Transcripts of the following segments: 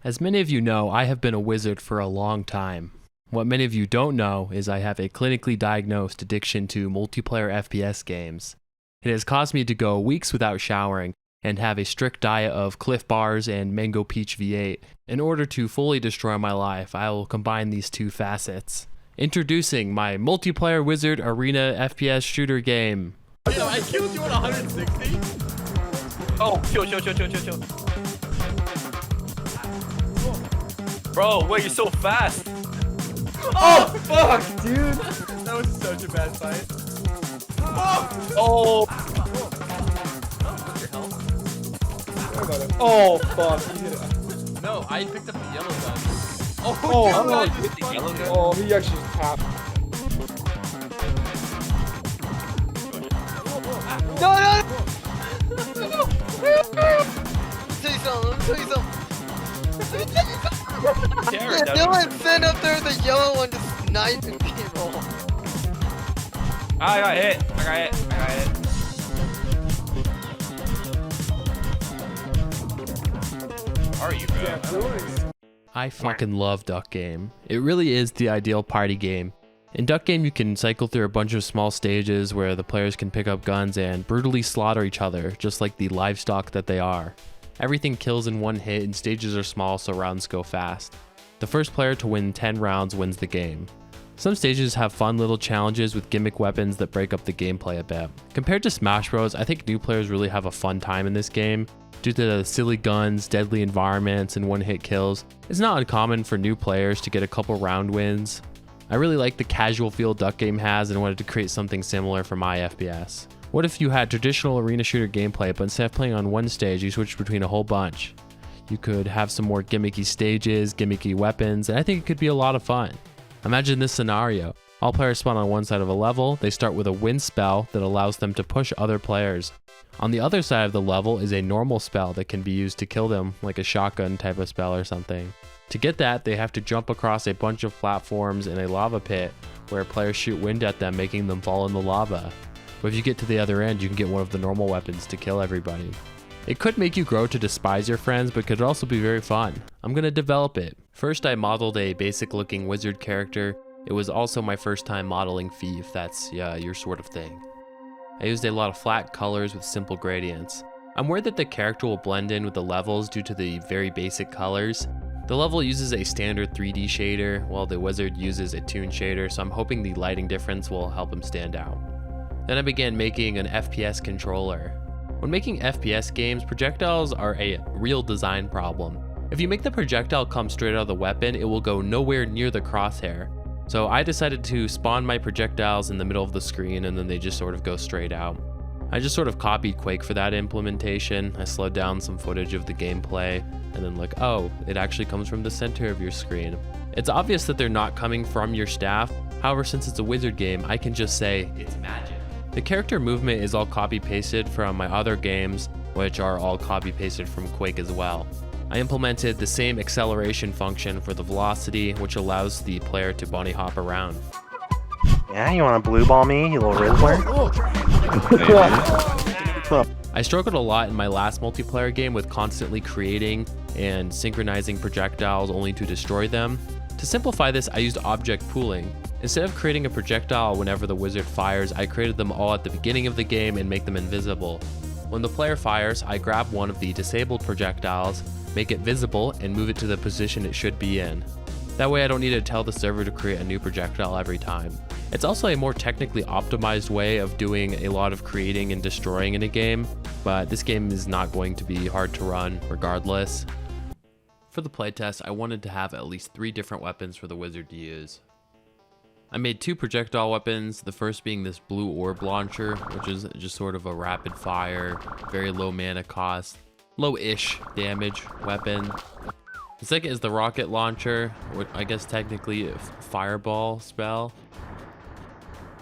As many of you know, I have been a wizard for a long time. What many of you don't know is I have a clinically diagnosed addiction to multiplayer FPS games. It has caused me to go weeks without showering and have a strict diet of Cliff Bars and Mango Peach V8. In order to fully destroy my life, I will combine these two facets. Introducing my multiplayer wizard arena FPS shooter game. Yo, I killed you at 160? Oh, chill. Bro, wait, you're so fast. Oh, fuck, dude. That was such a bad fight. Oh. What's your health? Oh, fuck. No, I picked up the yellow gun. Oh, you picked the yellow gun? Oh, he actually tapped. No! Let me tell you something. Yeah, Dylan sent up there the yellow one to snipe and roll. I got hit. How are you, bro? I fucking love Duck Game. It really is the ideal party game. In Duck Game, you can cycle through a bunch of small stages where the players can pick up guns and brutally slaughter each other, just like the livestock that they are. Everything kills in one hit and stages are small so rounds go fast. The first player to win 10 rounds wins the game. Some stages have fun little challenges with gimmick weapons that break up the gameplay a bit. Compared to Smash Bros, I think new players really have a fun time in this game. Due to the silly guns, deadly environments, and one-hit kills, it's not uncommon for new players to get a couple round wins. I really like the casual feel Duck Game has and wanted to create something similar for my FPS. What if you had traditional arena shooter gameplay, but instead of playing on one stage, you switched between a whole bunch? You could have some more gimmicky stages, gimmicky weapons, and I think it could be a lot of fun. Imagine this scenario. All players spawn on one side of a level, they start with a wind spell that allows them to push other players. On the other side of the level is a normal spell that can be used to kill them, like a shotgun type of spell or something. To get that, they have to jump across a bunch of platforms in a lava pit where players shoot wind at them, making them fall in the lava. But if you get to the other end, you can get one of the normal weapons to kill everybody. It could make you grow to despise your friends, but could also be very fun. I'm gonna develop it. First, I modeled a basic looking wizard character. It was also my first time modeling Fee, if that's your sort of thing. I used a lot of flat colors with simple gradients. I'm worried that the character will blend in with the levels due to the very basic colors. The level uses a standard 3D shader, while the wizard uses a toon shader, so I'm hoping the lighting difference will help him stand out. Then I began making an FPS controller. When making FPS games, projectiles are a real design problem. If you make the projectile come straight out of the weapon, it will go nowhere near the crosshair. So I decided to spawn my projectiles in the middle of the screen and then they just sort of go straight out. I just sort of copied Quake for that implementation. I slowed down some footage of the gameplay and then like, oh, it actually comes from the center of your screen. It's obvious that they're not coming from your staff. However, since it's a wizard game, I can just say it's magic. The character movement is all copy pasted from my other games, which are all copy pasted from Quake as well. I implemented the same acceleration function for the velocity, which allows the player to bunny hop around. Yeah, you want to blue ball me, you little Rizzler? I struggled a lot in my last multiplayer game with constantly creating and synchronizing projectiles only to destroy them. To simplify this, I used object pooling. Instead of creating a projectile whenever the wizard fires, I created them all at the beginning of the game and make them invisible. When the player fires, I grab one of the disabled projectiles, make it visible, and move it to the position it should be in. That way I don't need to tell the server to create a new projectile every time. It's also a more technically optimized way of doing a lot of creating and destroying in a game, but this game is not going to be hard to run regardless. For the playtest, I wanted to have at least 3 different weapons for the wizard to use. I made 2 projectile weapons, the first being this blue orb launcher, which is just sort of a rapid fire, very low mana cost, low-ish damage weapon. The second is the rocket launcher, which I guess technically a fireball spell.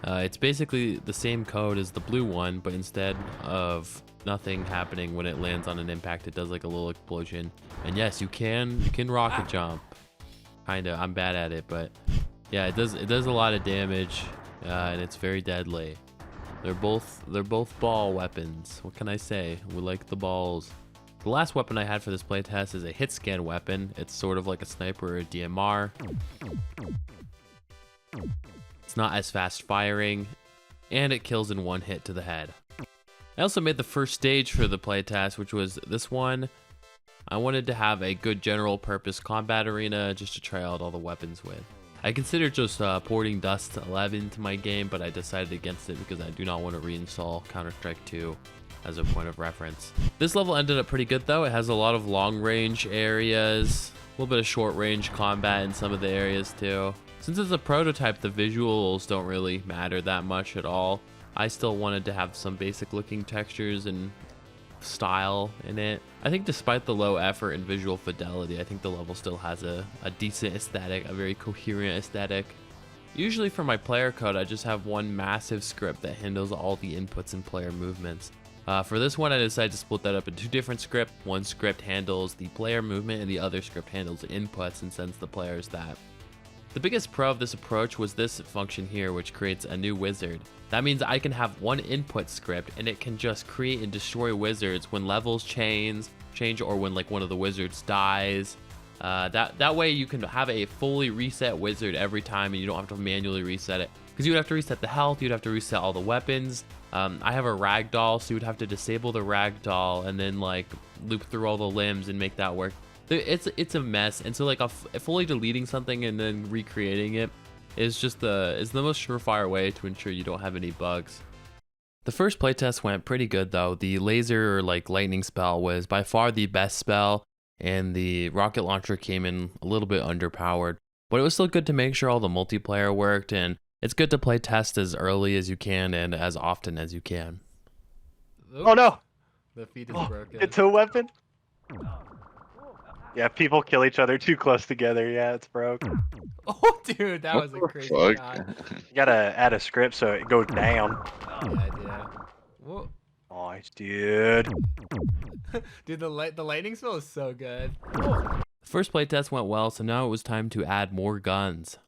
It's basically the same code as the blue one, but instead of nothing happening when it lands on an impact, it does like a little explosion. And yes, you can rocket jump. Kinda, I'm bad at it, but yeah, it does a lot of damage, and it's very deadly. They're both ball weapons. What can I say? We like the balls. The last weapon I had for this playtest is a hit scan weapon. It's sort of like a sniper or a DMR. It's not as fast firing, and it kills in one hit to the head. I also made the first stage for the playtest, which was this one. I wanted to have a good general purpose combat arena just to try out all the weapons with. I considered just porting Dust 11 to my game, but I decided against it because I do not want to reinstall Counter-Strike 2 as a point of reference. This level ended up pretty good though. It has a lot of long range areas, a little bit of short range combat in some of the areas too. Since it's a prototype, the visuals don't really matter that much at all. I still wanted to have some basic looking textures and style in it. I think despite the low effort and visual fidelity, I think the level still has a decent aesthetic, a very coherent aesthetic. Usually for my player code, I just have one massive script that handles all the inputs and player movements. For this one, I decided to split that up into two different scripts. One script handles the player movement and the other script handles the inputs and sends the players that. The biggest pro of this approach was this function here, which creates a new wizard. That means I can have one input script and it can just create and destroy wizards when levels change or when like one of the wizards dies. That way you can have a fully reset wizard every time and you don't have to manually reset it. Because you would have to reset the health, you'd have to reset all the weapons. I have a ragdoll, so you would have to disable the ragdoll and then like loop through all the limbs and make that work. It's a mess, and so like fully deleting something and then recreating it is the most surefire way to ensure you don't have any bugs. The first playtest went pretty good though. The laser or like lightning spell was by far the best spell, and the rocket launcher came in a little bit underpowered, but it was still good to make sure all the multiplayer worked, and it's good to play test as early as you can and as often as you can. Oh no! The feed is broken. It's a weapon? Yeah, people kill each other too close together. Yeah, it's broke. Oh, dude, that was a crazy shot. You gotta add a script so it goes down. Yeah. Whoa. Nice, dude. Dude, the lightning spell is so good. The first playtest went well, so now it was time to add more guns.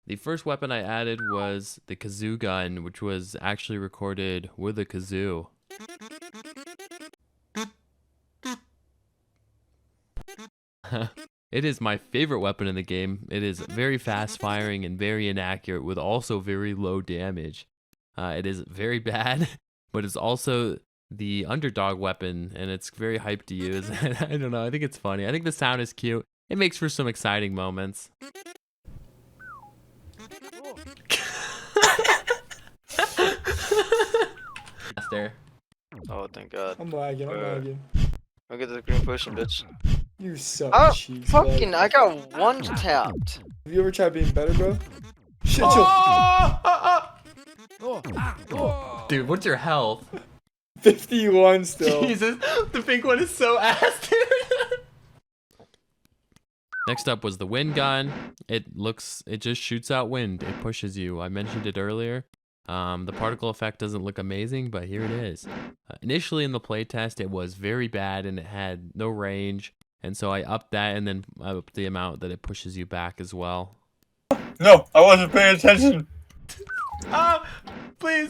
The first weapon I added was the kazoo gun, which was actually recorded with a kazoo. It is my favorite weapon in the game. It is very fast firing and very inaccurate with also very low damage. It is very bad, but it's also the underdog weapon, and it's very hyped to use. I don't know, I think it's funny. I think the sound is cute. It makes for some exciting moments. There. Oh, thank God. I'm lagging. Look at the green pushing, bitch. You suck, Oh, cheese. fucking, bag. I got one tapped. Have you ever tried being better, bro? Shit, Dude, what's your health? 51 still. Jesus, the pink one is so ass, dude. Next up was the wind gun. It just shoots out wind. It pushes you. I mentioned it earlier. The particle effect doesn't look amazing, but here it is. Initially in the playtest, it was very bad and it had no range. And so I upped that and then I upped the amount that it pushes you back as well. No, I wasn't paying attention. Please.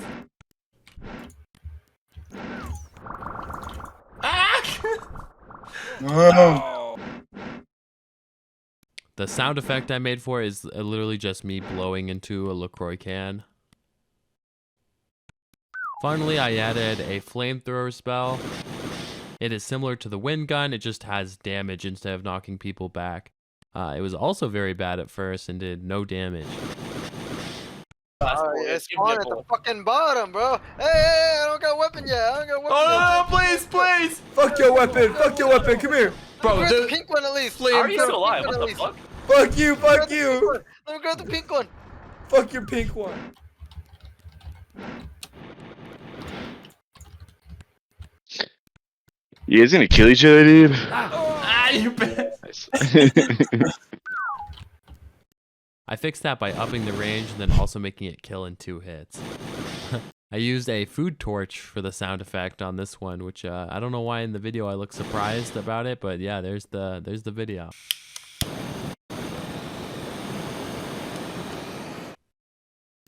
The sound effect I made for it is literally just me blowing into a LaCroix can. Finally, I added a flamethrower spell. It is similar to the wind gun, it just has damage instead of knocking people back. It was also very bad at first and did no damage. It's spawned at the fucking bottom, bro. Hey, I don't got a weapon yet. Oh, please. Fuck your weapon. Come here. Bro, Grab the pink one at least. How are you still alive? What the fuck? Fuck you. Let me grab the pink one. Fuck your pink one. You guys gonna kill each other, dude? You bitch. I fixed that by upping the range and then also making it kill in 2 hits. I used a food torch for the sound effect on this one, which I don't know why in the video I look surprised about it, but yeah, there's the video.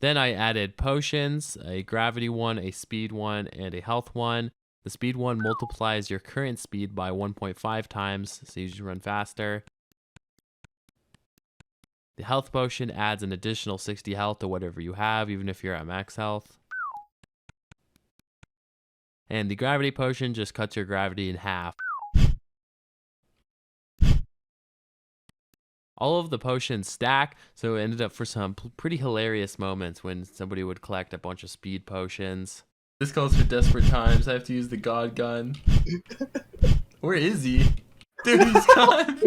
Then I added potions, a gravity one, a speed one, and a health one. The speed one multiplies your current speed by 1.5 times, so you just run faster. The health potion adds an additional 60 health to whatever you have, even if you're at max health. And the gravity potion just cuts your gravity in half. All of the potions stack, so it ended up for some pretty hilarious moments when somebody would collect a bunch of speed potions. This calls for desperate times. I have to use the god gun. Where is he? Dude, he's gone.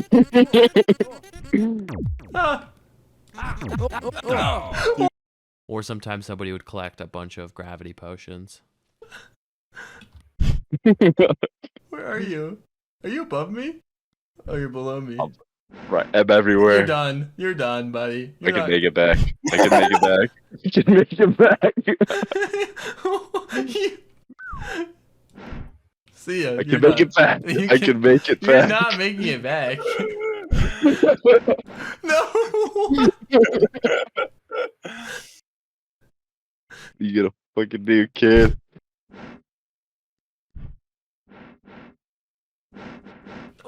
Or sometimes somebody would collect a bunch of gravity potions. Where are you? Are you above me? Oh, you're below me. Right, I'm everywhere. You're done. You're done, buddy. I can make it back. I can make it back. I can make it back. See ya. I can make it back. I can make it back. You're not making it back. No. You gonna fucking do, kid?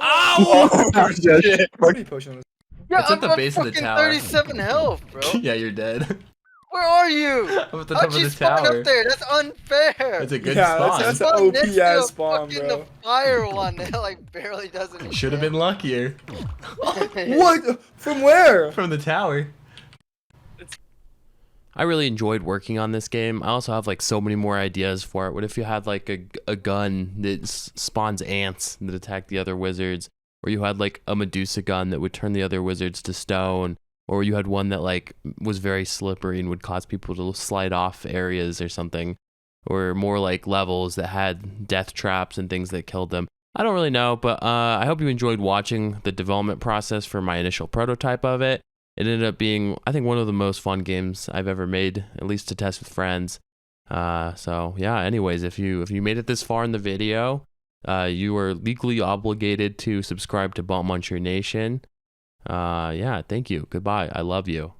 Ow! Oh, shit. Gravity potion was. Yeah, It's at the I'm base of the fucking tower. 37 health, bro. Yeah, you're dead. Where are you? I'm at the top How'd of you the spawn tower. up there? That's unfair. That's a good Yeah, spawn. that's Spawn an next OP to ass a spawn, fucking bro. The fire one that like barely does anything. Should have been luckier. What? From where? From the tower. I really enjoyed working on this game. I also have like so many more ideas for it. What if you had like a gun that spawns ants that attack the other wizards? Or you had like a Medusa gun that would turn the other wizards to stone? Or you had one that like was very slippery and would cause people to slide off areas or something? Or more like levels that had death traps and things that killed them. I don't really know, but I hope you enjoyed watching the development process for my initial prototype of it. It ended up being, I think, one of the most fun games I've ever made, at least to test with friends. So yeah, anyways, if you made it this far in the video, you are legally obligated to subscribe to Bump Muncher Nation. Yeah, thank you. Goodbye. I love you.